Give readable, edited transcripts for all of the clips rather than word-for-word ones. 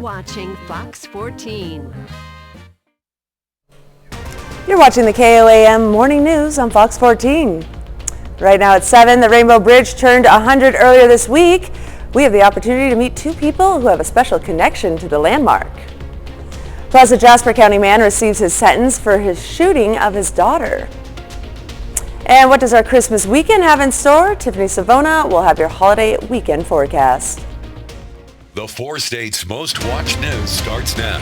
watching Fox 14. You're watching the KOAM Morning News on Fox 14. Right now at 7, the Rainbow Bridge turned 100 earlier this week. We have the opportunity to meet two people who have a special connection to the landmark. Plus, a Jasper County man receives his sentence for his shooting of his daughter. And what does our Christmas weekend have in store? Tiffany Savona will have your holiday weekend forecast. The four states' most watched news starts now.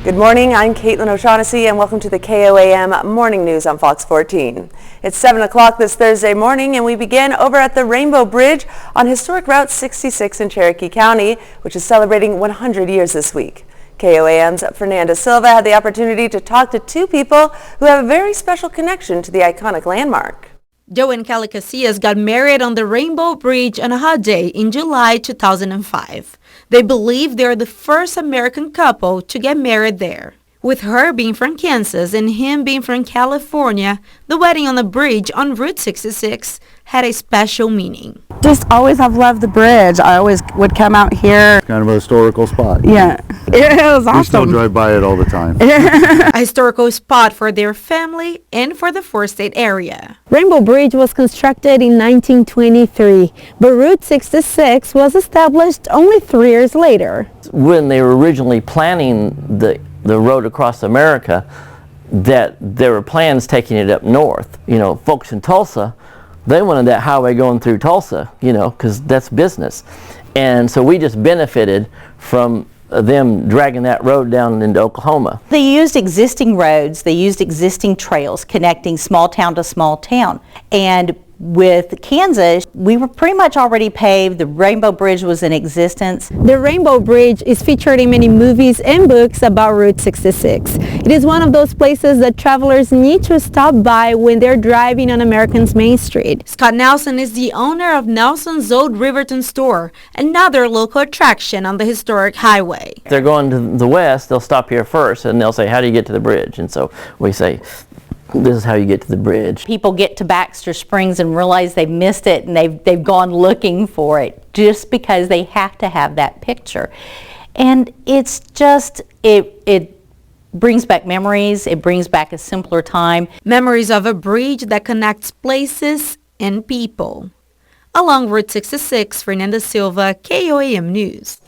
Good morning, I'm Caitlin O'Shaughnessy and welcome to the KOAM Morning News on Fox 14. It's 7 o'clock this Thursday morning and we begin over at the Rainbow Bridge on historic Route 66 in Cherokee County, which is celebrating 100 years this week. KOAM's Fernanda Silva had the opportunity to talk to two people who have a very special connection to the iconic landmark. Joe and Kelly Casillas got married on the Rainbow Bridge on a hot day in July 2005. They believe they're the first American couple to get married there. With her being from Kansas and him being from California, the wedding on the bridge on Route 66 had a special meaning. Just always have loved the bridge. I always would come out here. Kind of a historical spot. Yeah, it was awesome. We still drive by it all the time. A historical spot for their family and for the four-state area. Rainbow Bridge was constructed in 1923, but Route 66 was established only 3 years later. When they were originally planning the road across America, that there were plans taking it up north. You know, folks in Tulsa, they wanted that highway going through Tulsa, you know, because that's business. And so we just benefited from them dragging that road down into Oklahoma. They used existing roads, they used existing trails connecting small town to small town. And with Kansas, we were pretty much already paved. The Rainbow Bridge was in existence. The Rainbow Bridge is featured in many movies and books about Route 66. It is one of those places that travelers need to stop by when they're driving on American's Main Street. Scott Nelson is the owner of Nelson's Old Riverton Store, another local attraction on the historic highway. If they're going to the west, they'll stop here first and they'll say, how do you get to the bridge? And so we say, this is how you get to the bridge. People get to Baxter Springs and realize they've missed it and they've gone looking for it just because they have to have that picture. And it's just, it brings back memories, it brings back a simpler time. Memories of a bridge that connects places and people. Along Route 66, Fernanda Silva, KOAM News.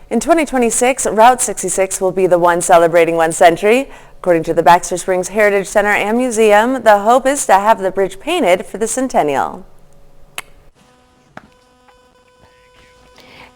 In 2026, Route 66 will be the one celebrating 1 century. According to the Baxter Springs Heritage Center and Museum, the hope is to have the bridge painted for the centennial.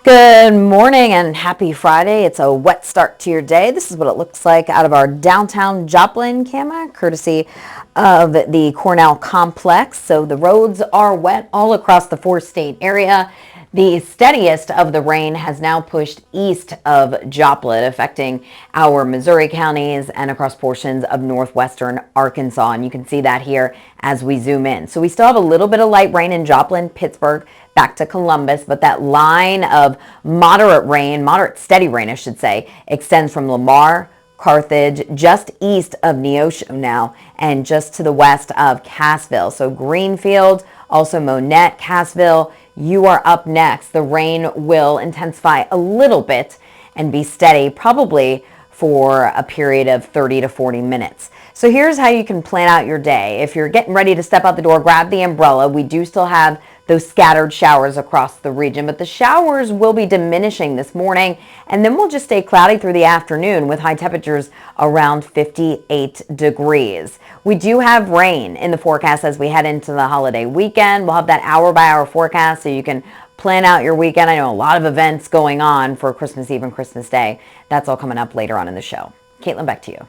Good morning and happy Friday. It's a wet start to your day. This is what it looks like out of our downtown Joplin camera, courtesy of the Cornell complex. So the roads are wet all across the four-state area. The steadiest of the rain has now pushed east of Joplin, affecting our Missouri counties and across portions of northwestern Arkansas. And you can see that here as we zoom in. So we still have a little bit of light rain in Joplin, Pittsburgh, back to Columbus, but that line of moderate steady rain, I should say, extends from Lamar, Carthage, just east of Neosho now, and just to the west of Cassville. So Greenfield, also Monette, Cassville, you are up next. The rain will intensify a little bit and be steady, probably for a period of 30 to 40 minutes. So here's how you can plan out your day. If you're getting ready to step out the door, grab the umbrella. We do still have those scattered showers across the region, but the showers will be diminishing this morning, and then we'll just stay cloudy through the afternoon with high temperatures around 58 degrees. We do have rain in the forecast as we head into the holiday weekend. We'll have that hour-by-hour forecast so you can plan out your weekend. I know a lot of events going on for Christmas Eve and Christmas Day. That's all coming up later on in the show. Caitlin, back to you.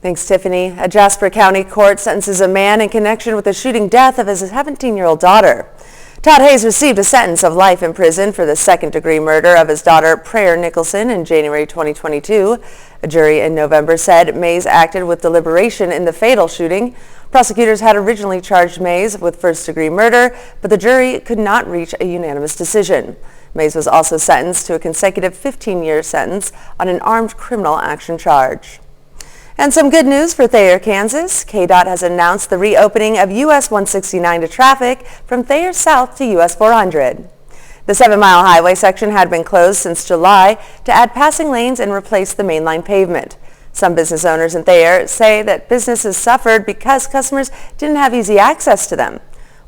Thanks, Tiffany. A Jasper County court sentences a man in connection with the shooting death of his 17-year-old daughter. Todd Hayes received a sentence of life in prison for the second-degree murder of his daughter, Prayer Nicholson, in January 2022. A jury in November said Mays acted with deliberation in the fatal shooting. Prosecutors had originally charged Mays with first-degree murder, but the jury could not reach a unanimous decision. Mays was also sentenced to a consecutive 15-year sentence on an armed criminal action charge. And some good news for Thayer, Kansas. KDOT has announced the reopening of US 169 to traffic from Thayer South to US 400. The 7-mile highway section had been closed since July to add passing lanes and replace the mainline pavement. Some business owners in Thayer say that businesses suffered because customers didn't have easy access to them.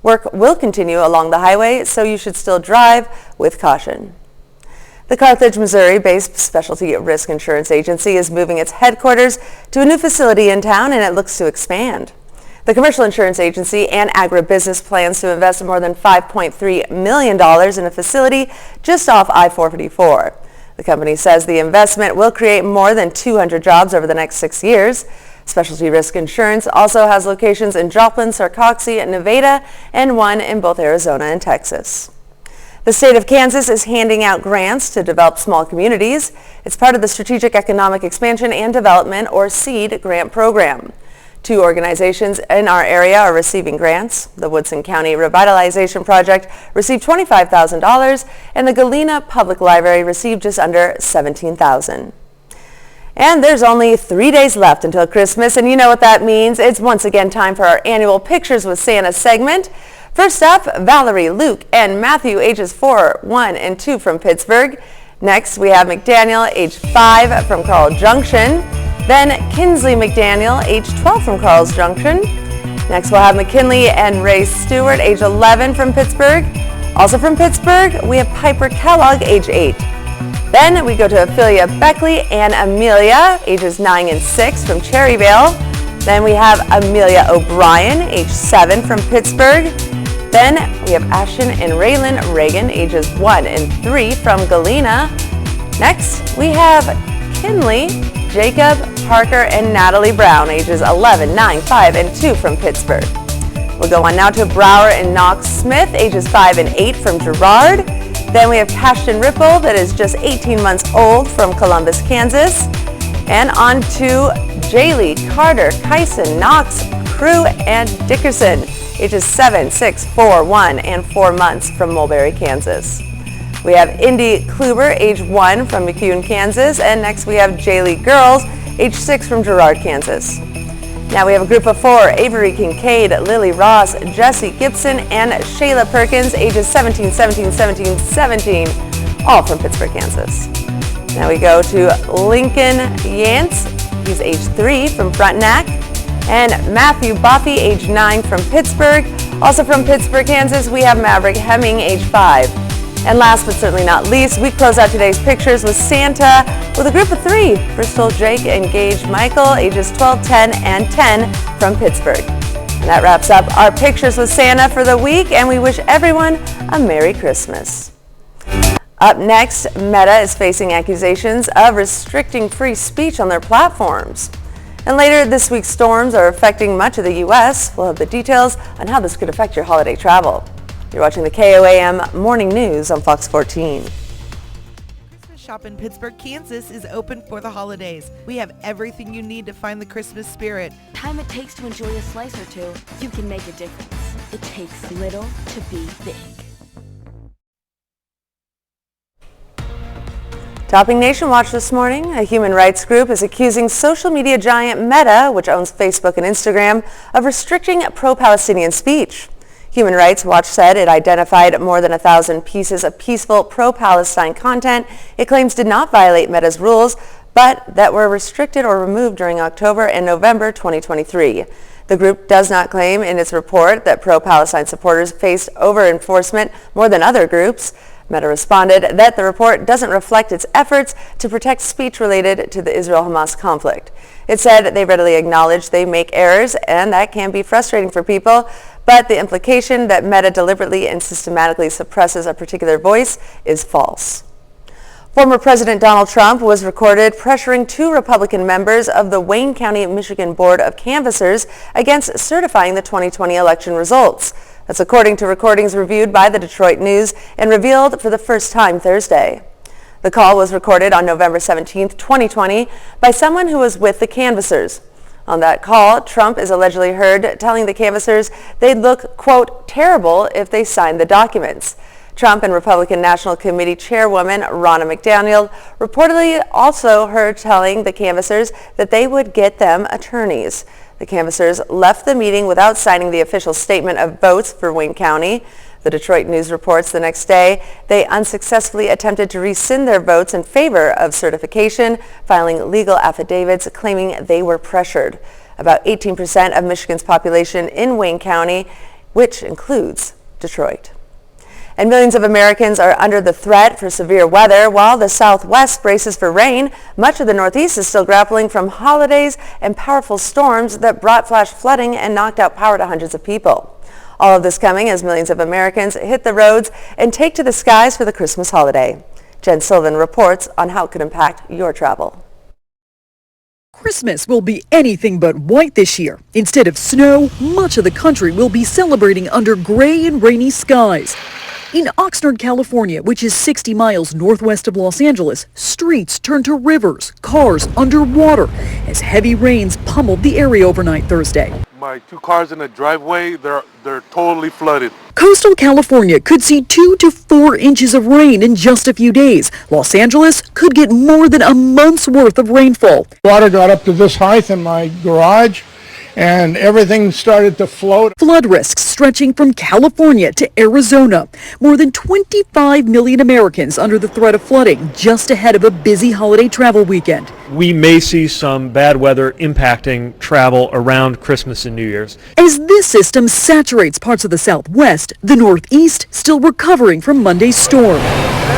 Work will continue along the highway, so you should still drive with caution. The Carthage, Missouri-based Specialty Risk Insurance Agency is moving its headquarters to a new facility in town, and it looks to expand. The commercial insurance agency and agribusiness plans to invest more than $5.3 million in a facility just off I-454. The company says the investment will create more than 200 jobs over the next 6 years. Specialty Risk Insurance also has locations in Joplin, Sarcoxie, Nevada, and one in both Arizona and Texas. The state of Kansas is handing out grants to develop small communities. It's part of the Strategic Economic Expansion and Development, or SEED, grant program. 2 organizations in our area are receiving grants. The Woodson County Revitalization Project received $25,000, and the Galena Public Library received just under $17,000. And there's only 3 days left until Christmas, and you know what that means. It's once again time for our annual Pictures with Santa segment. First up, Valerie, Luke, and Matthew, ages 4, 1, and 2 from Pittsburgh. Next, we have McDaniel, age 5, from Carl Junction. Then Kinsley McDaniel, age 12, from Carl's Junction. Next, we'll have McKinley and Ray Stewart, age 11, from Pittsburgh. Also from Pittsburgh, we have Piper Kellogg, age 8. Then we go to Ophelia Beckley and Amelia, ages 9 and 6, from Cherryvale. Then we have Amelia O'Brien, age 7, from Pittsburgh. Then we have Ashton and Raylan Reagan, ages 1 and 3, from Galena. Next, we have Kinley, Jacob, Parker, and Natalie Brown, ages 11, 9, 5, and 2, from Pittsburgh. We'll go on now to Brower and Knox Smith, ages 5 and 8, from Girard. Then we have Cashton Ripple, that is just 18 months old, from Columbus, Kansas. And on to Jaylee, Carter, Kyson, Knox, Crew, and Dickerson, ages 7, 6, 4, 1, and 4 months, from Mulberry, Kansas. We have Indy Kluber, age 1, from McCune, Kansas. And next we have Jaylee Girls, age 6, from Girard, Kansas. Now we have a group of 4, Avery Kincaid, Lily Ross, Jesse Gibson, and Shayla Perkins, ages 17, 17, 17, 17, all from Pittsburgh, Kansas. Now we go to Lincoln Yance, he's age 3, from Frontenac, and Matthew Boffey, age 9, from Pittsburgh. Also from Pittsburgh, Kansas, we have Maverick Hemming, age 5. And last but certainly not least, we close out today's Pictures with Santa with a group of 3, Bristol Jake and Gage Michael, ages 12, 10, and 10, from Pittsburgh. And that wraps up our Pictures with Santa for the week, and we wish everyone a Merry Christmas. Up next, Meta is facing accusations of restricting free speech on their platforms. And later, this week's storms are affecting much of the U.S. We'll have the details on how this could affect your holiday travel. You're watching the KOAM Morning News on Fox 14. Christmas Shop in Pittsburgh, Kansas is open for the holidays. We have everything you need to find the Christmas spirit. Time it takes to enjoy a slice or two, you can make a difference. It takes little to be big. Topping Nation Watch this morning, a human rights group is accusing social media giant Meta, which owns Facebook and Instagram, of restricting pro-Palestinian speech. Human Rights Watch said it identified more than 1,000 pieces of peaceful pro-Palestine content it claims did not violate Meta's rules, but that were restricted or removed during October and November 2023. The group does not claim in its report that pro-Palestine supporters faced over-enforcement more than other groups. Meta responded that the report doesn't reflect its efforts to protect speech related to the Israel-Hamas conflict. It said they readily acknowledge they make errors, and that can be frustrating for people, but the implication that Meta deliberately and systematically suppresses a particular voice is false. Former President Donald Trump was recorded pressuring 2 Republican members of the Wayne County, Michigan Board of Canvassers against certifying the 2020 election results. That's according to recordings reviewed by the Detroit News and revealed for the first time Thursday. The call was recorded on November 17, 2020, by someone who was with the canvassers. On that call, Trump is allegedly heard telling the canvassers they'd look, quote, terrible if they signed the documents. Trump and Republican National Committee Chairwoman Ronna McDaniel reportedly also heard telling the canvassers that they would get them attorneys. The canvassers left the meeting without signing the official statement of votes for Wayne County. The Detroit News reports the next day they unsuccessfully attempted to rescind their votes in favor of certification, filing legal affidavits claiming they were pressured. About 18% of Michigan's population in Wayne County, which includes Detroit. And millions of Americans are under the threat for severe weather while the Southwest braces for rain. Much of the Northeast is still grappling from holidays and powerful storms that brought flash flooding and knocked out power to hundreds of people. All of this coming as millions of Americans hit the roads and take to the skies for the Christmas holiday. Jen Sullivan reports on how it could impact your travel. Christmas will be anything but white this year. Instead of snow, much of the country will be celebrating under gray and rainy skies. In Oxnard, California, which is 60 miles northwest of Los Angeles, streets turned to rivers, cars underwater, as heavy rains pummeled the area overnight Thursday. My two cars in the driveway, they're totally flooded. Coastal California could see 2 to 4 inches of rain in just a few days. Los Angeles could get more than a month's worth of rainfall. Water got up to this height in my garage, and everything started to float. Flood risks stretching from California to Arizona. More than 25 million Americans under the threat of flooding just ahead of a busy holiday travel weekend. We may see some bad weather impacting travel around Christmas and New Year's. As this system saturates parts of the Southwest, the Northeast still recovering from Monday's storm.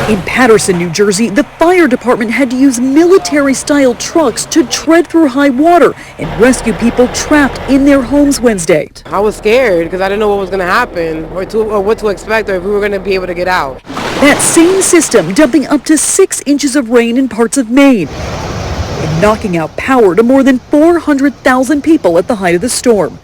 In Paterson, New Jersey, the fire department had to use military-style trucks to tread through high water and rescue people trapped in their homes Wednesday. I was scared because I didn't know what was going to happen or what to expect or if we were going to be able to get out. That same system dumping up to 6 inches of rain in parts of Maine and knocking out power to more than 400,000 people at the height of the storm.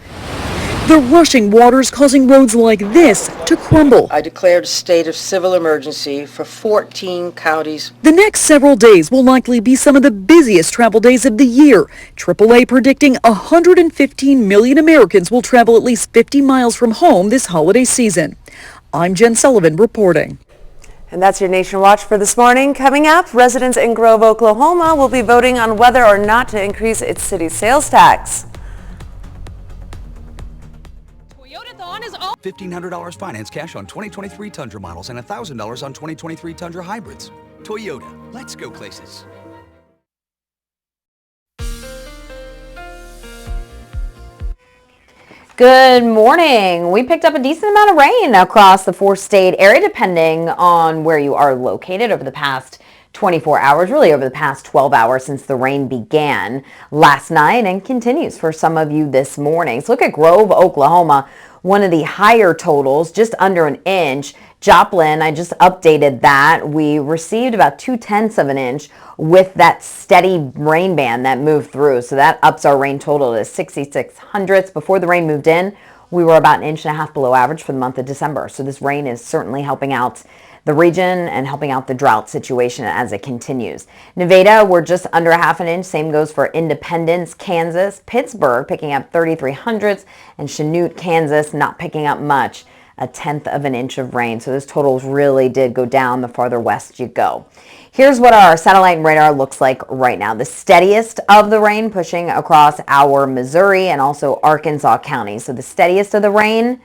The rushing waters causing roads like this to crumble. I declared a state of civil emergency for 14 counties. The next several days will likely be some of the busiest travel days of the year. AAA predicting 115 million Americans will travel at least 50 miles from home this holiday season. I'm Jen Sullivan reporting. And that's your Nation Watch for this morning. Coming up, residents in Grove, Oklahoma will be voting on whether or not to increase its city sales tax. $1,500 finance cash on 2023 Tundra models and $1,000 on 2023 Tundra hybrids. Toyota, let's go places. Good morning. We picked up a decent amount of rain across the 4-state area, depending on where you are located over the past 24 hours, really over the past 12 hours since the rain began last night and continues for some of you this morning. So look at Grove, Oklahoma, one of the higher totals, just under an inch. Joplin, I just updated that. We received about 0.2 of an inch with that steady rain band that moved through. So that ups our rain total to 66 hundredths. Before the rain moved in, we were about 1.5 inches below average for the month of December. So this rain is certainly helping out the region and helping out the drought situation as it continues. Nevada, we're just under 0.5 inch. Same goes for Independence, Kansas. Pittsburgh picking up 33 hundredths, and Chanute, Kansas not picking up much, 0.1 of an inch of rain. So those totals really did go down the farther west you go. Here's what our satellite and radar looks like right now. The steadiest of the rain pushing across our Missouri and also Arkansas counties. So the steadiest of the rain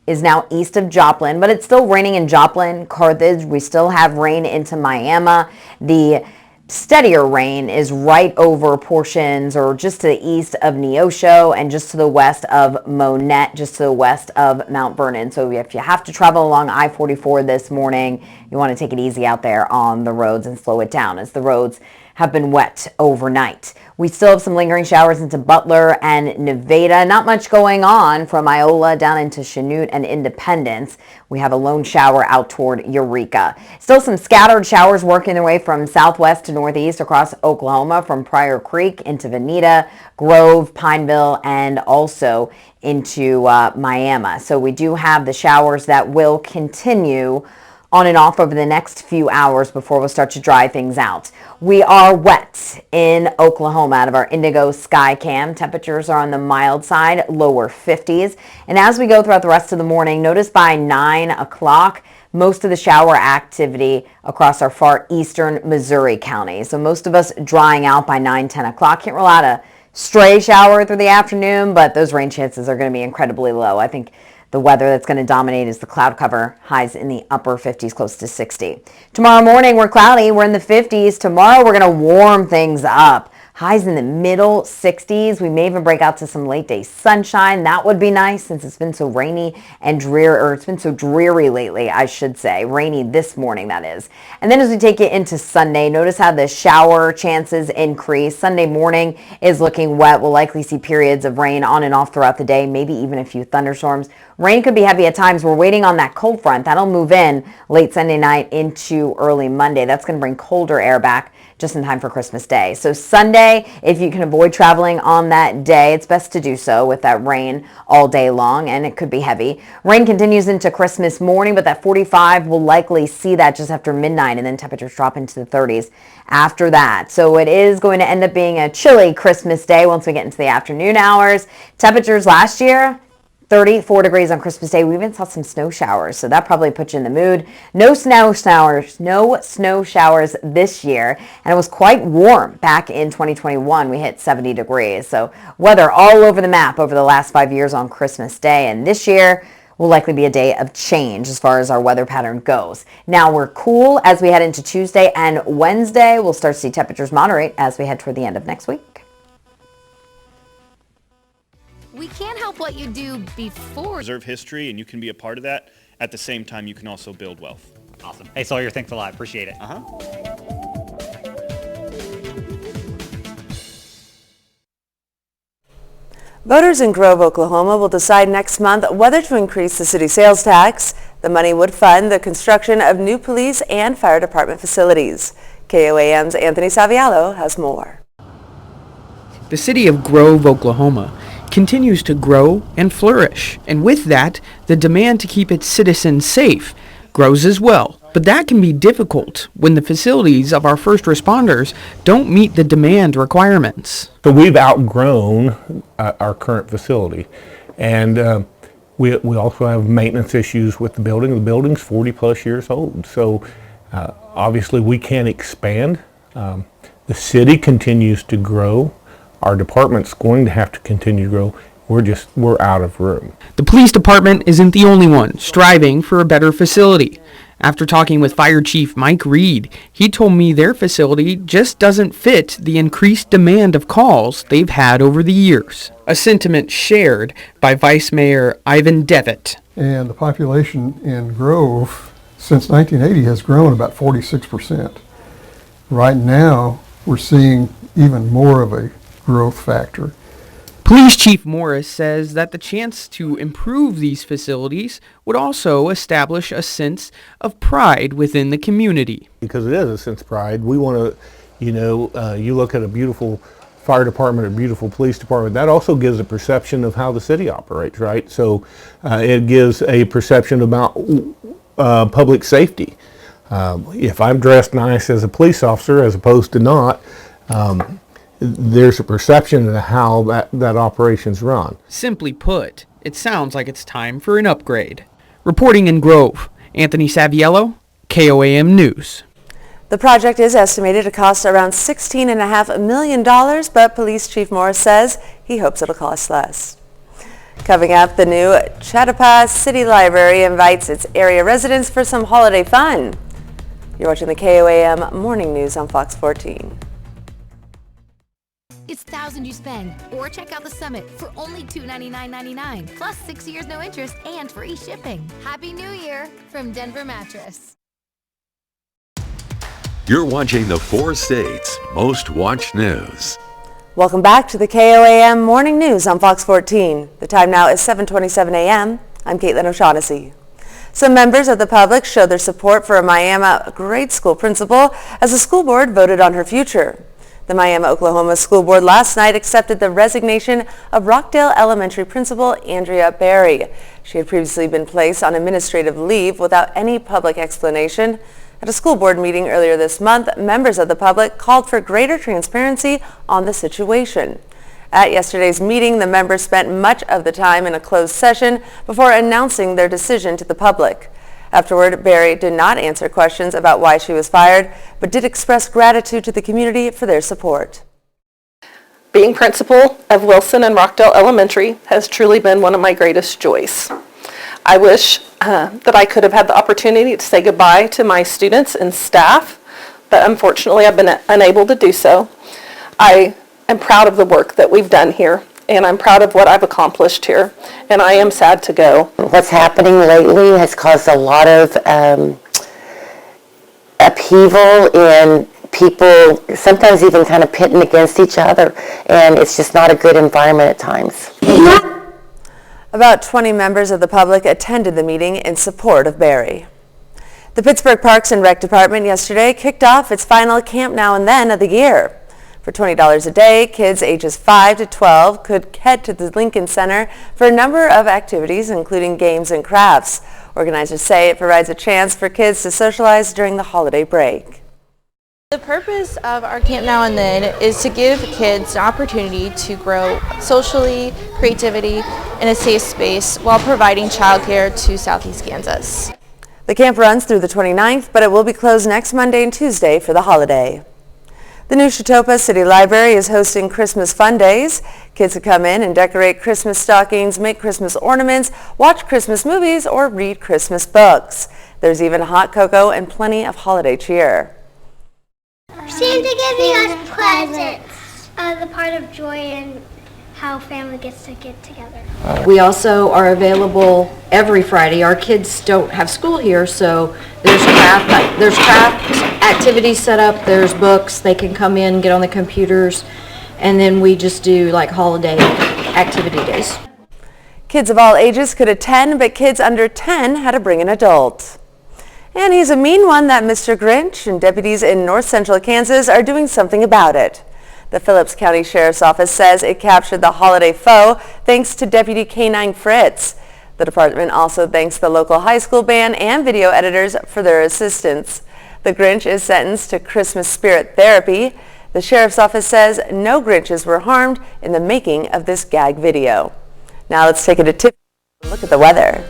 is now east of Joplin, but it's still raining in Joplin, Carthage. We still have rain into Miami. The steadier rain is right over portions or just to the east of Neosho and just to the west of Monette, just to the west of Mount Vernon. So if you have to travel along I-44 this morning, you want to take it easy out there on the roads and slow it down as the roads have been wet overnight. We still have some lingering showers into Butler and Nevada. Not much going on from Iola down into Chanute and Independence. We have a lone shower out toward Eureka. Still some scattered showers working their way from southwest to northeast across Oklahoma from Pryor Creek into Veneta, Grove, Pineville, and also into Miami. So we do have the showers that will continue on and off over the next few hours before we'll start to dry things out. We are wet in Oklahoma out of our Indigo Sky Cam. Temperatures are on the mild side, lower 50s. And as we go throughout the rest of the morning, notice by 9 o'clock, most of the shower activity across our far eastern Missouri counties. So most of us drying out by 9, 10 o'clock. Can't rule out a stray shower through the afternoon, but those rain chances are going to be incredibly low. I think The weather that's going to dominate is the cloud cover, highs in the upper 50s, close to 60. Tomorrow morning, we're cloudy. We're in the 50s. Tomorrow, we're going to warm things up. Highs in the middle 60s. We may even break out to some late day sunshine. That would be nice since it's been so rainy and dreary, or it's been so dreary lately, I should say. Rainy this morning, that is. And then as we take it into Sunday, notice how the shower chances increase. Sunday morning is looking wet. We'll likely see periods of rain on and off throughout the day, maybe even a few thunderstorms. Rain could be heavy at times. We're waiting on that cold front. That'll move in late Sunday night into early Monday. That's going to bring colder air back just in time for Christmas Day. So Sunday, if you can avoid traveling on that day, it's best to do so with that rain all day long, and it could be heavy. Rain continues into Christmas morning, but that 45 will likely see that just after midnight, and then temperatures drop into the 30s after that. So it is going to end up being a chilly Christmas Day once we get into the afternoon hours. Temperatures last year, 34 degrees on Christmas Day. We even saw some snow showers, so that probably puts you in the mood. No snow showers this year, and it was quite warm back in 2021. We hit 70 degrees, so weather all over the map over the last 5 years on Christmas Day, and this year will likely be a day of change as far as our weather pattern goes. Now we're cool as we head into Tuesday and Wednesday. We'll start to see temperatures moderate as we head toward the end of next week. We can't help what you do before. Preserve history, and you can be a part of that. At the same time, you can also build wealth. Awesome. Hey, Sawyer, thanks a lot. Appreciate it. Voters in Grove, Oklahoma will decide next month whether to increase the city sales tax. The money would fund the construction of new police and fire department facilities. KOAM's Anthony Saviallo has more. The city of Grove, Oklahoma continues to grow and flourish, and with that, the demand to keep its citizens safe grows as well. But that can be difficult when the facilities of our first responders don't meet the demand requirements. So we've outgrown our current facility, and we also have maintenance issues with the building. The building's 40 plus years old, so obviously we can't expand. The city continues to grow. Our department's going to have to continue to grow. We're out of room. The police department isn't the only one striving for a better facility. After talking with Fire Chief Mike Reed, he told me their facility just doesn't fit the increased demand of calls they've had over the years. A sentiment shared by Vice Mayor Ivan Devitt. And the population in Grove since 1980 has grown about 46%. Right now, we're seeing even more of a growth factor. Police Chief Morris says that the chance to improve these facilities would also establish a sense of pride within the community. Because it is a sense of pride. We want to, you look at a beautiful fire department, a beautiful police department, that also gives a perception of how the city operates, right? So it gives a perception about public safety. If I'm dressed nice as a police officer as opposed to not, there's a perception of how that operation's run. Simply put, it sounds like it's time for an upgrade. Reporting in Grove, Anthony Saviello, KOAM News. The project is estimated to cost around $16.5 million, but Police Chief Morris says he hopes it'll cost less. Coming up, the new Chautauqua City Library invites its area residents for some holiday fun. You're watching the KOAM Morning News on Fox 14. It's thousands you spend, or check out the Summit for only $299.99, plus 6 years no interest and free shipping. Happy New Year from Denver Mattress. You're watching the 4 states' most watched news. Welcome back to the KOAM Morning News on Fox 14. The time now is 7:27 a.m. I'm Caitlin O'Shaughnessy. Some members of the public showed their support for a Miami grade school principal as the school board voted on her future. The Miami, Oklahoma School Board last night accepted the resignation of Rockdale Elementary Principal Andrea Berry. She had previously been placed on administrative leave without any public explanation. At a school board meeting earlier this month, members of the public called for greater transparency on the situation. At yesterday's meeting, the members spent much of the time in a closed session before announcing their decision to the public. Afterward, Berry did not answer questions about why she was fired, but did express gratitude to the community for their support. Being principal of Wilson and Rockdale Elementary has truly been one of my greatest joys. I wish that I could have had the opportunity to say goodbye to my students and staff, but unfortunately I've been unable to do so. I am proud of the work that we've done here, and I'm proud of what I've accomplished here, and I am sad to go. What's happening lately has caused a lot of upheaval in people, sometimes even kind of pitting against each other, and it's just not a good environment at times. About 20 members of the public attended the meeting in support of Barry. The Pittsburgh Parks and Rec Department yesterday kicked off its final Camp Now and Then of the year. For $20 a day, kids ages 5 to 12 could head to the Lincoln Center for a number of activities, including games and crafts. Organizers say it provides a chance for kids to socialize during the holiday break. The purpose of our Camp Now and Then is to give kids an opportunity to grow socially, creativity, in a safe space while providing childcare to Southeast Kansas. The camp runs through the 29th, but it will be closed next Monday and Tuesday for the holiday. The New Chetopa City Library is hosting Christmas Fun Days. Kids can come in and decorate Christmas stockings, make Christmas ornaments, watch Christmas movies, or read Christmas books. There's even hot cocoa and plenty of holiday cheer. Santa giving us presents. The part of joy and how family gets to get together. We also are available every Friday. Our kids don't have school here, so there's craft activities set up, there's books, they can come in, get on the computers, and then we just do like holiday activity days. Kids of all ages could attend, but kids under 10 had to bring an adult. And he's a mean one, that Mr. Grinch, and deputies in north central Kansas are doing something about it. The Phillips County Sheriff's Office says it captured the holiday foe thanks to Deputy K-9 Fritz. The department also thanks the local high school band and video editors for their assistance. The Grinch is sentenced to Christmas spirit therapy. The Sheriff's Office says no Grinches were harmed in the making of this gag video. Now let's take it a tip and look at the weather.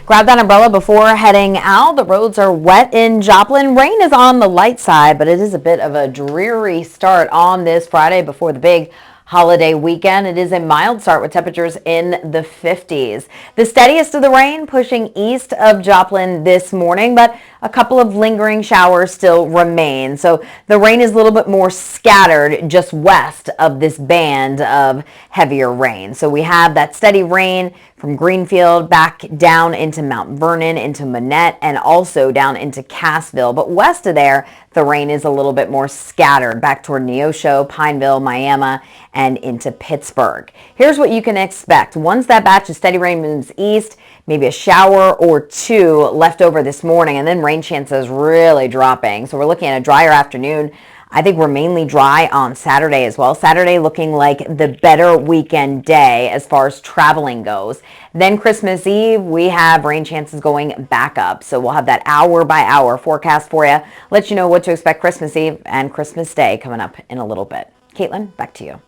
Grab that umbrella before heading out. The roads are wet in Joplin. Rain is on the light side, but it is a bit of a dreary start on this Friday before the big holiday weekend. It is a mild start with temperatures in the 50s. The steadiest of the rain pushing east of Joplin this morning, but a couple of lingering showers still remain. So the rain is a little bit more scattered just west of this band of heavier rain. So we have that steady rain from Greenfield back down into Mount Vernon, into Manette, and also down into Cassville. But west of there, the rain is a little bit more scattered back toward Neosho, Pineville, Miami, and into Pittsburgh. Here's what you can expect. Once that batch of steady rain moves east, maybe a shower or two left over this morning, and then rain chances really dropping. So we're looking at a drier afternoon. I think we're mainly dry on Saturday as well. Saturday looking like the better weekend day as far as traveling goes. Then Christmas Eve, we have rain chances going back up. So we'll have that hour by hour forecast for you. Let you know what to expect Christmas Eve and Christmas Day coming up in a little bit. Caitlin, back to you.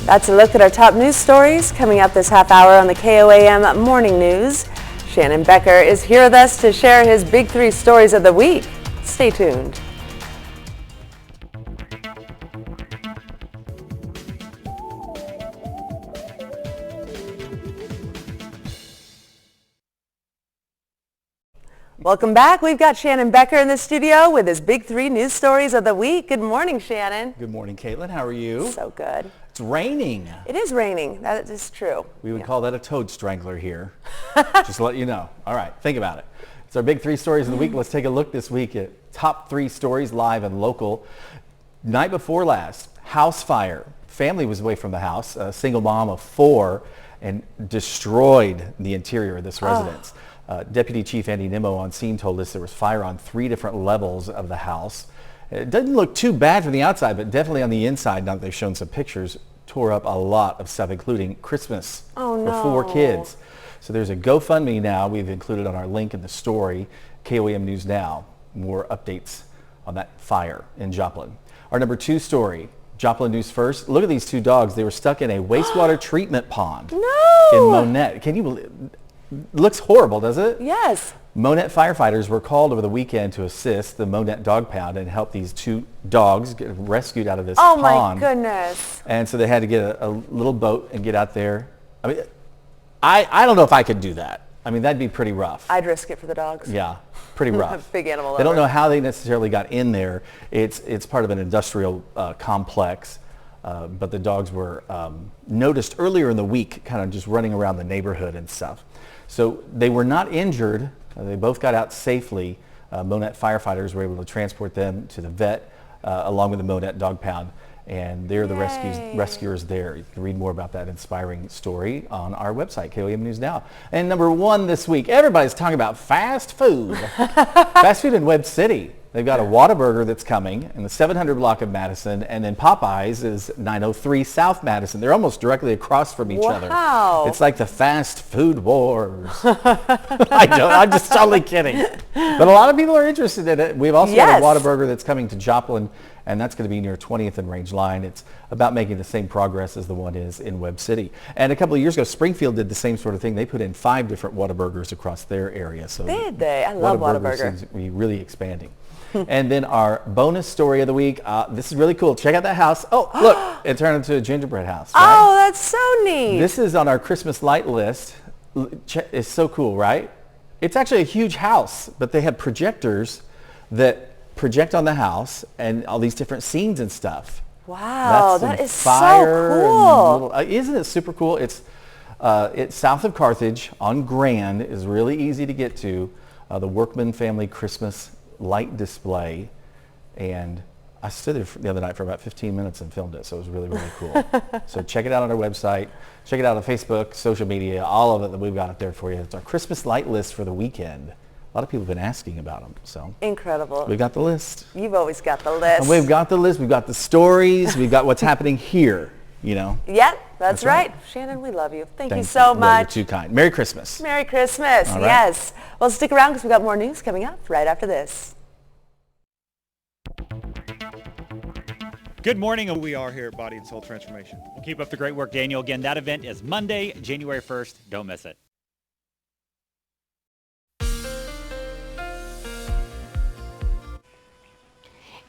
That's a look at our top news stories coming up this half hour on the KOAM Morning News. Shannon Becker is here with us to share his big three stories of the week. Stay tuned. Welcome back. We've got Shannon Becker in the studio with his big three news stories of the week. Good morning, Shannon. Good morning, Caitlin. How are you? So good. It's raining. It is raining. That is true. We would call that a toad strangler here. Just to let you know. All right, think about it. It's our big three stories of the week. Let's take a look this week at top three stories live and local. Night before last, house fire. Family was away from the house, a single mom of 4, and destroyed the interior of this residence. Deputy Chief Andy Nimmo on scene told us there was fire on 3 different levels of the house. It doesn't look too bad from the outside, but definitely on the inside, now that they've shown some pictures, tore up a lot of stuff, including Christmas for 4 kids. So there's a GoFundMe now we've included on our link in the story, KOAM News Now. More updates on that fire in Joplin. Our number 2 story, Joplin News First. Look at these 2 dogs. They were stuck in a wastewater treatment pond in Monette. Can you believe? Looks horrible, does it? Yes. Monette firefighters were called over the weekend to assist the Monette dog pound and help these 2 dogs get rescued out of this pond. Oh my goodness. And so they had to get a little boat and get out there. I mean, I don't know if I could do that. I mean, that'd be pretty rough. I'd risk it for the dogs. Yeah, pretty rough. Big animal They don't lover. know how they necessarily got in there. It's part of an industrial complex, but the dogs were noticed earlier in the week kind of just running around the neighborhood and stuff. So they were not injured. They both got out safely. Monette firefighters were able to transport them to the vet along with the Monette dog pound. And they're the rescuers there. You can read more about that inspiring story on our website, KOAM News Now. And number one this week, everybody's talking about fast food. Fast food in Webb City. They've got a Whataburger that's coming in the 700 block of Madison, and then Popeyes is 903 South Madison. They're almost directly across from each other. Wow. It's like the fast food wars. I'm just totally kidding. But a lot of people are interested in it. We've also got a Whataburger that's coming to Joplin, and that's going to be near 20th and Range Line. It's about making the same progress as the one is in Webb City. And a couple of years ago, Springfield did the same sort of thing. They put in 5 different Whataburgers across their area. So did they? I love Whataburger. Seems to be really expanding. And then our bonus story of the week. This is really cool. Check out that house. Oh, look, it turned into a gingerbread house. Right? Oh, that's so neat. This is on our Christmas light list. It's so cool, right? It's actually a huge house, but they have projectors that project on the house and all these different scenes and stuff. Wow, that is so cool. Isn't it super cool? It's south of Carthage on Grand. Is really easy to get to. The Workman family Christmas light display, and I stood there the other night for about 15 minutes and filmed it, so it was really, really cool. So check it out on our website, check it out on Facebook, social media, all of it that we've got up there for you. It's our Christmas light list for the weekend. A lot of people have been asking about them, so. Incredible. We've got the list. You've always got the list. And we've got the list, we've got the stories, we've got what's happening here, you know. Yep, that's right. Shannon, we love you. Thank you so much. You're too kind. Merry Christmas. Merry Christmas, All right. yes. Well, stick around because we've got more news coming up right after this. Good morning. We are here at Body and Soul Transformation. Well, keep up the great work, Daniel. Again, that event is Monday, January 1st. Don't miss it.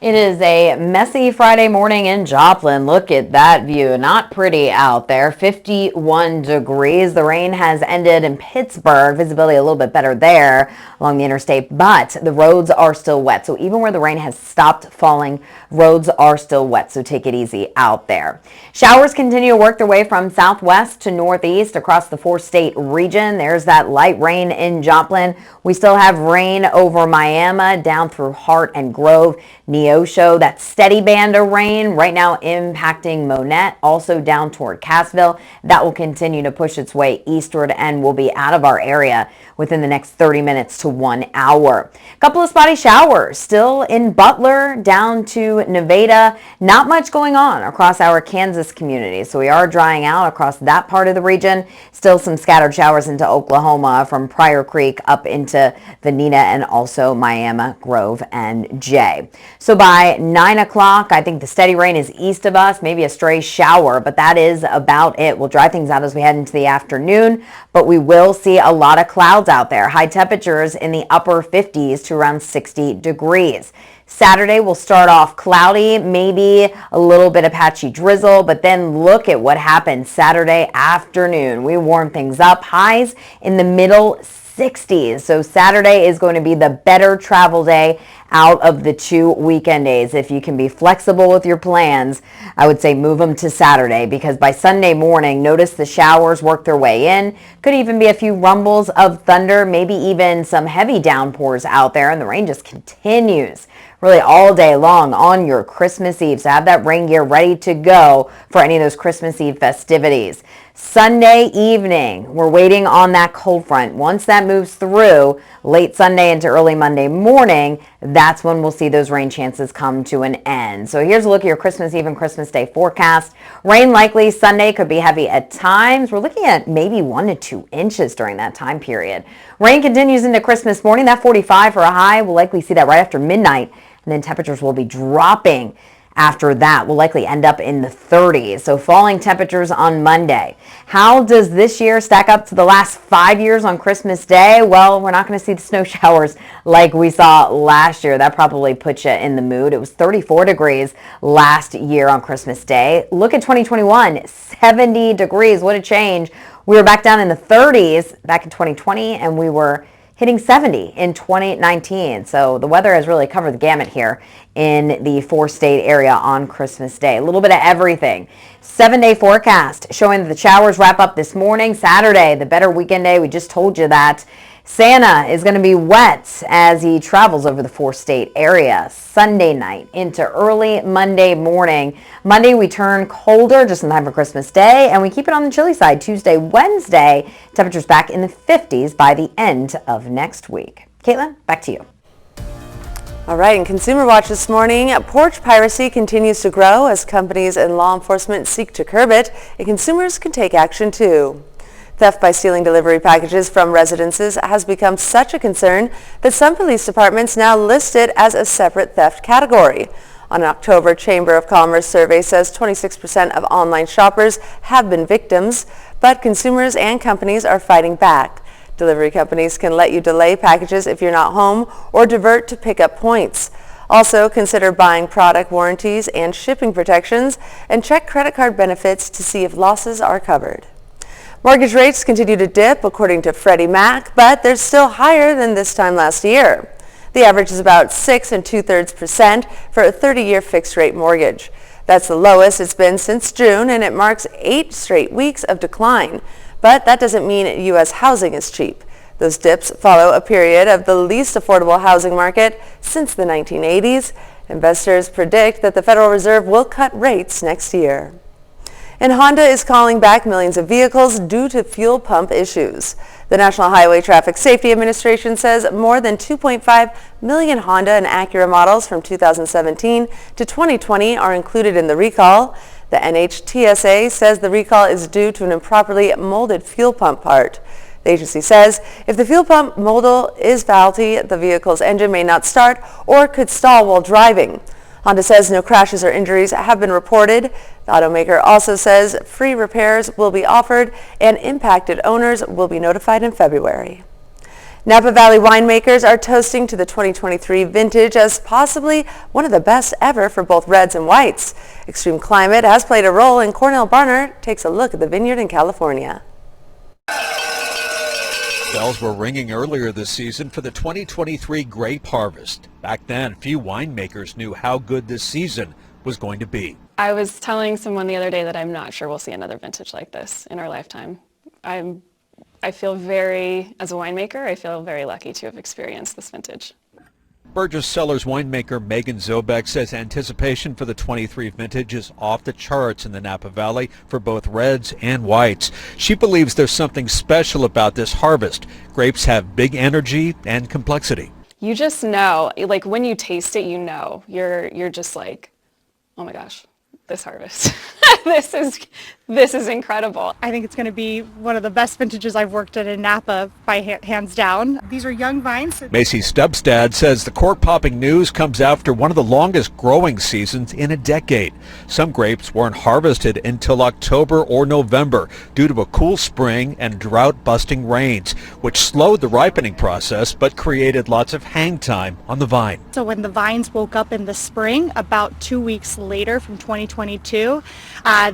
It is a messy Friday morning in Joplin. Look at that view. Not pretty out there. 51 degrees. The rain has ended in Pittsburgh. Visibility a little bit better there along the interstate, but the roads are still wet. So even where the rain has stopped falling, roads are still wet. So take it easy out there. Showers continue to work their way from southwest to northeast across the 4-state region. There's that light rain in Joplin. We still have rain over Miami down through Hart and Grove. Neosho, that steady band of rain right now impacting Monette, also down toward Cassville. That will continue to push its way eastward and will be out of our area within the next 30 minutes to 1 hour. A couple of spotty showers still in Butler down to Nevada. Not much going on across our Kansas community, so we are drying out across that part of the region. Still some scattered showers into Oklahoma from Pryor Creek up into Vanita and also Miami, Grove, and Jay. So by 9 o'clock, I think the steady rain is east of us, maybe a stray shower, but that is about it. We'll dry things out as we head into the afternoon, but we will see a lot of clouds out there. High temperatures in the upper 50s to around 60 degrees. Saturday will start off cloudy, maybe a little bit of patchy drizzle, but then look at what happened Saturday afternoon. We warm things up, highs in the middle 60s. So Saturday is going to be the better travel day out of the 2 weekend days. If you can be flexible with your plans, I would say move them to Saturday, because by Sunday morning, notice the showers work their way in. Could even be a few rumbles of thunder, maybe even some heavy downpours out there, and the rain just continues really all day long on your Christmas Eve. So have that rain gear ready to go for any of those Christmas Eve festivities. Sunday evening, we're waiting on that cold front. Once that moves through late Sunday into early Monday morning, that's when we'll see those rain chances come to an end. So here's a look at your Christmas Eve and Christmas Day forecast. Rain likely Sunday, could be heavy at times. We're looking at maybe 1 to 2 inches during that time period. Rain continues into Christmas morning. That 45 for a high. We'll likely see that right after midnight, and then temperatures will be dropping After that, we'll likely end up in the 30s, so falling temperatures on Monday. How does this year stack up to the last 5 years on Christmas Day? Well, we're not going to see the snow showers like we saw last year. That probably puts you in the mood. It was 34 degrees last year on Christmas Day. Look at 2021, 70 degrees. What a change. We were back down in the 30s back in 2020, and we were hitting 70 in 2019. So the weather has really covered the gamut here in the 4-state area on Christmas Day. A little bit of everything. 7-day forecast showing that the showers wrap up this morning. Saturday, the better weekend day. We just told you that. Santa is going to be wet as he travels over the 4-state area Sunday night into early Monday morning. Monday we turn colder just in time for Christmas Day, and we keep it on the chilly side Tuesday, Wednesday. Temperatures back in the 50s by the end of next week. Caitlin, back to you. All right, in Consumer Watch this morning, porch piracy continues to grow as companies and law enforcement seek to curb it, and consumers can take action too. Theft by stealing delivery packages from residences has become such a concern that some police departments now list it as a separate theft category. An October Chamber of Commerce survey says 26% of online shoppers have been victims, but consumers and companies are fighting back. Delivery companies can let you delay packages if you're not home or divert to pickup points. Also, consider buying product warranties and shipping protections, and check credit card benefits to see if losses are covered. Mortgage rates continue to dip according to Freddie Mac, but they're still higher than this time last year. The average is about 6 2/3% for a 30-year fixed-rate mortgage. That's the lowest it's been since June, and it marks 8 straight weeks of decline. But that doesn't mean U.S. housing is cheap. Those dips follow a period of the least affordable housing market since the 1980s. Investors predict that the Federal Reserve will cut rates next year. And Honda is calling back millions of vehicles due to fuel pump issues. The National Highway Traffic Safety Administration says more than 2.5 million Honda and Acura models from 2017 to 2020 are included in the recall. The NHTSA says the recall is due to an improperly molded fuel pump part. The agency says if the fuel pump model is faulty, the vehicle's engine may not start or could stall while driving. Honda says no crashes or injuries have been reported. The automaker also says free repairs will be offered and impacted owners will be notified in February. Napa Valley winemakers are toasting to the 2023 vintage as possibly one of the best ever for both reds and whites. Extreme climate has played a role, and Cornell Barnard takes a look at the vineyard in California. Bells were ringing earlier this season for the 2023 grape harvest. Back then, few winemakers knew how good this season was going to be. I was telling someone the other day that I'm not sure we'll see another vintage like this in our lifetime. I feel as a winemaker, I feel very lucky to have experienced this vintage. Burgess Cellars winemaker Megan Zobek says anticipation for the 23 vintage is off the charts in the Napa Valley for both reds and whites. She believes there's something special about this harvest. Grapes have big energy and complexity. You just know, like when you taste it, you know, you're just like, oh my gosh, this harvest. This is incredible. I think it's going to be one of the best vintages I've worked at in Napa by hands down. These are young vines. Macy Stubstad says the cork-popping news comes after one of the longest growing seasons in a decade. Some grapes weren't harvested until October or November due to a cool spring and drought-busting rains, which slowed the ripening process but created lots of hang time on the vine. So when the vines woke up in the spring, about 2 weeks later from 2022,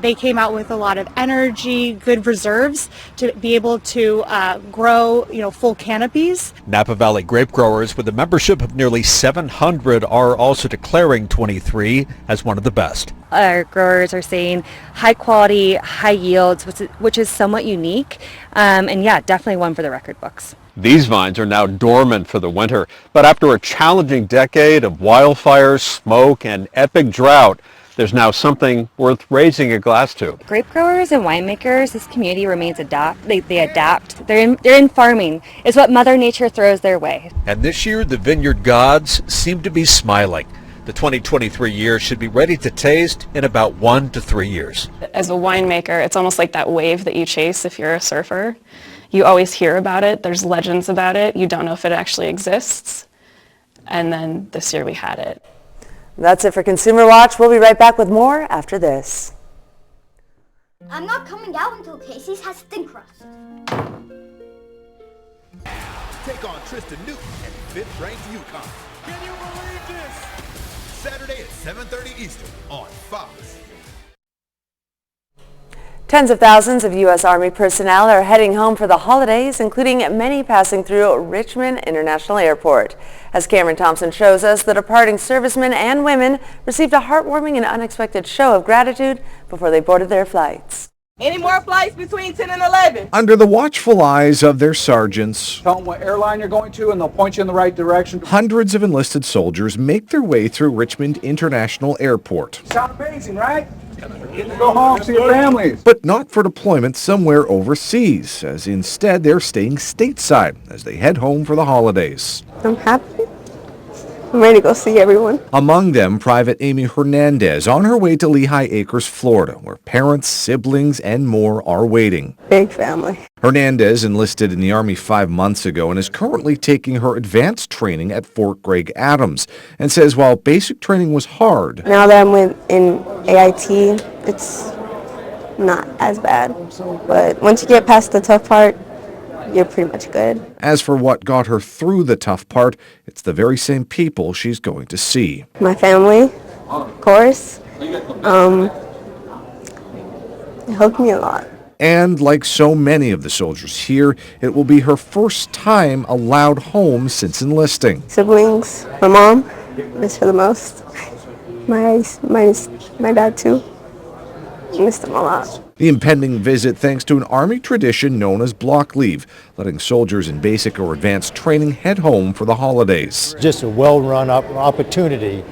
they came out with a lot of energy, good reserves to be able to grow, full canopies. Napa Valley grape growers with a membership of nearly 700 are also declaring 23 as one of the best. Our growers are saying high quality, high yields, which is somewhat unique, and yeah, definitely one for the record books. These vines are now dormant for the winter, but after a challenging decade of wildfires, smoke, and epic drought, there's now something worth raising a glass to. Grape growers and winemakers, this community remains they adapt. They're in farming. It's what Mother Nature throws their way. And this year, the vineyard gods seem to be smiling. The 2023 year should be ready to taste in about 1 to 3 years. As a winemaker, it's almost like that wave that you chase if you're a surfer. You always hear about it. There's legends about it. You don't know if it actually exists. And then this year we had it. That's it for Consumer Watch. We'll be right back with more after this. I'm not coming out until Casey's has thin crust. Take on Tristan Newton and 5th-ranked UConn. Can you believe this? Saturday at 7:30 Eastern on Fox. Tens of thousands of U.S. Army personnel are heading home for the holidays, including many passing through Richmond International Airport. As Cameron Thompson shows us, the departing servicemen and women received a heartwarming and unexpected show of gratitude before they boarded their flights. Any more flights between 10 and 11? Under the watchful eyes of their sergeants, Tell them what airline you're going to and they'll point you in the right direction. hundreds of enlisted soldiers make their way through Richmond International Airport. Sound amazing, right? Getting to go home, see your families. But not for deployment somewhere overseas, as instead they're staying stateside as they head home for the holidays. I'm happy. I'm ready to go see everyone. Among them, Private Amy Hernandez on her way to Lehigh Acres, Florida, where parents, siblings, and more are waiting. Big family. Hernandez enlisted in the Army 5 months ago and is currently taking her advanced training at Fort Gregg Adams, and says while basic training was hard, Now that I'm in AIT, it's not as bad. But once you get past the tough part, you're pretty much good. as for what got her through the tough part, it's the very same people she's going to see. My family, of course. It helped me a lot. And like so many of the soldiers here, it will be her first time allowed home since enlisting. Siblings, my mom, miss her the most. My dad too. Missed them a lot. The impending visit thanks to an Army tradition known as block leave, letting soldiers in basic or advanced training head home for the holidays. Just a well-run opportunity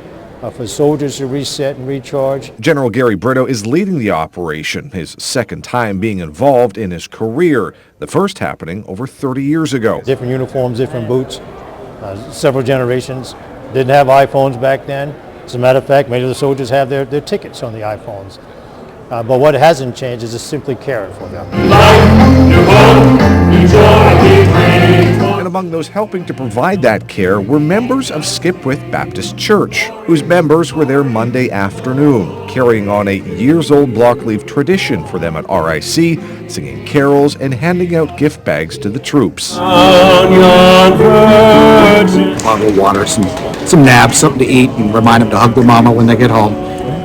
for soldiers to reset and recharge. General Gary Brito is leading the operation, his second time being involved in his career, the first happening over 30 years ago. Different uniforms, different boots, several generations. Didn't have iPhones back then. As a matter of fact, many of the soldiers have their tickets on the iPhones. But what hasn't changed is just simply caring for them. And among those helping to provide that care were members of Skipwith Baptist Church, whose members were there Monday afternoon, carrying on a years-old block leave tradition for them at RIC, singing carols and handing out gift bags to the troops. Bottle of water, some nabs, something to eat, and remind them to hug their mama when they get home.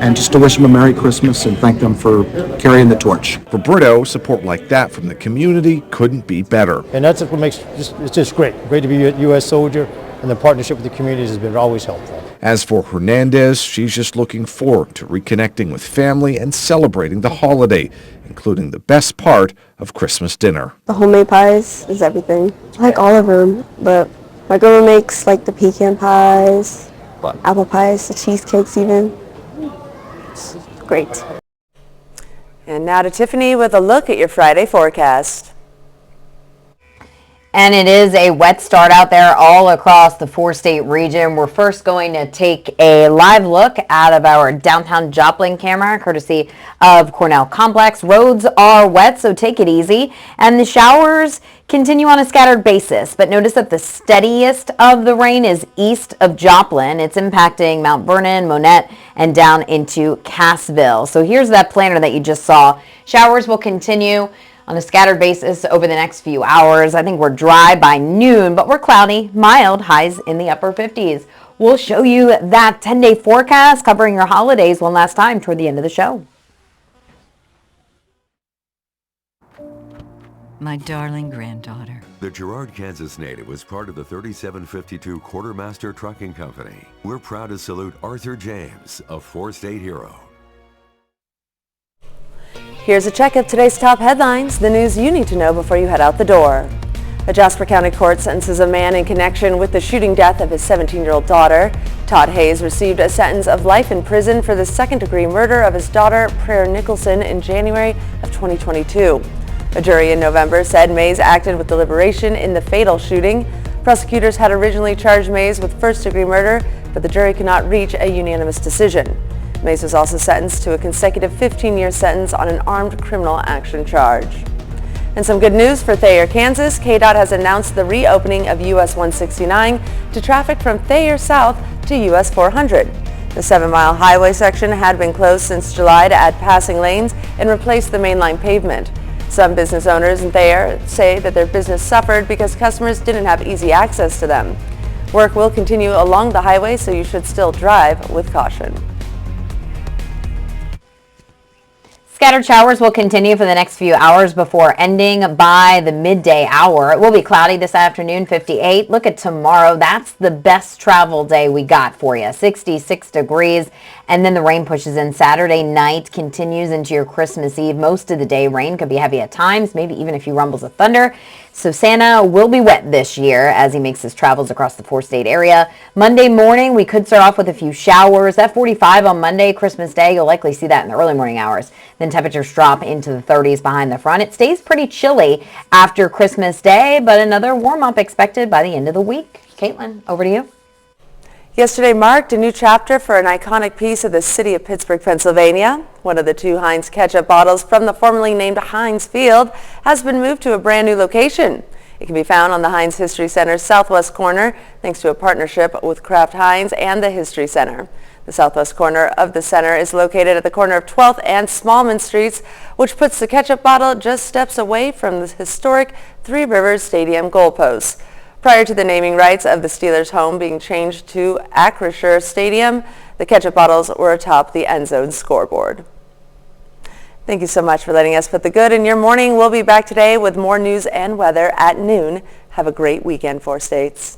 And just to wish them a Merry Christmas and thank them for carrying the torch. For Brito, support like that from the community couldn't be better. And that's what makes it's just great. Great to be a U.S. soldier, and the partnership with the communities has been always helpful. As for Hernandez, she's just looking forward to reconnecting with family and celebrating the holiday, including the best part of Christmas dinner. The homemade pies is everything. I like all of them, but my grandma makes like the pecan pies, apple pies, the cheesecakes even. It's great. And now to Tiffany with a look at your Friday forecast. And it is a wet start out there all across the four-state region. We're first going to take a live look out of our downtown Joplin camera, courtesy of Cornell Complex. Roads are wet, so take it easy. And the showers continue on a scattered basis, but notice that the steadiest of the rain is east of Joplin. It's impacting Mount Vernon, Monette, and down into Cassville. So here's that planner that you just saw. Showers will continue on a scattered basis over the next few hours. I think we're dry by noon, but we're cloudy, mild, highs in the upper 50s. We'll show you that 10-day forecast covering your holidays one last time toward the end of the show. My darling granddaughter. The Girard, Kansas native was part of the 3752 Quartermaster Trucking Company. We're proud to salute Arthur James, a four-state hero. Here's a check of today's top headlines, the news you need to know before you head out the door. A Jasper County court sentences a man in connection with the shooting death of his 17-year-old daughter. Todd Hayes received a sentence of life in prison for the second-degree murder of his daughter, Prayer Nicholson, in January of 2022. A jury in November said Mays acted with deliberation in the fatal shooting. Prosecutors had originally charged Mays with first-degree murder, but the jury could not reach a unanimous decision. Mays was also sentenced to a consecutive 15-year sentence on an armed criminal action charge. And some good news for Thayer, Kansas. KDOT has announced the reopening of US 169 to traffic from Thayer south to US 400. The 7-mile highway section had been closed since July to add passing lanes and replace the mainline pavement. Some business owners there say that their business suffered because customers didn't have easy access to them. Work will continue along the highway, so you should still drive with caution. Scattered showers will continue for the next few hours before ending by the midday hour. It will be cloudy this afternoon, 58. Look at tomorrow. That's the best travel day we got for you. 66 degrees. And then the rain pushes in. Saturday night continues into your Christmas Eve. Most of the day, rain could be heavy at times, maybe even a few rumbles of thunder. So Santa will be wet this year as he makes his travels across the 4-state area. Monday morning, we could start off with a few showers. At 45 on Monday, Christmas Day, you'll likely see that in the early morning hours. Then temperatures drop into the 30s behind the front. It stays pretty chilly after Christmas Day, but another warm-up expected by the end of the week. Caitlin, over to you. Yesterday marked a new chapter for an iconic piece of the city of Pittsburgh, Pennsylvania. One of the 2 Heinz ketchup bottles from the formerly named Heinz Field has been moved to a brand new location. It can be found on the Heinz History Center's southwest corner thanks to a partnership with Kraft Heinz and the History Center. The southwest corner of the center is located at the corner of 12th and Smallman Streets, which puts the ketchup bottle just steps away from the historic Three Rivers Stadium goalposts. Prior to the naming rights of the Steelers' home being changed to Acrisure Stadium, the ketchup bottles were atop the end zone scoreboard. Thank you so much for letting us put the good in your morning. We'll be back today with more news and weather at noon. Have a great weekend, 4 States.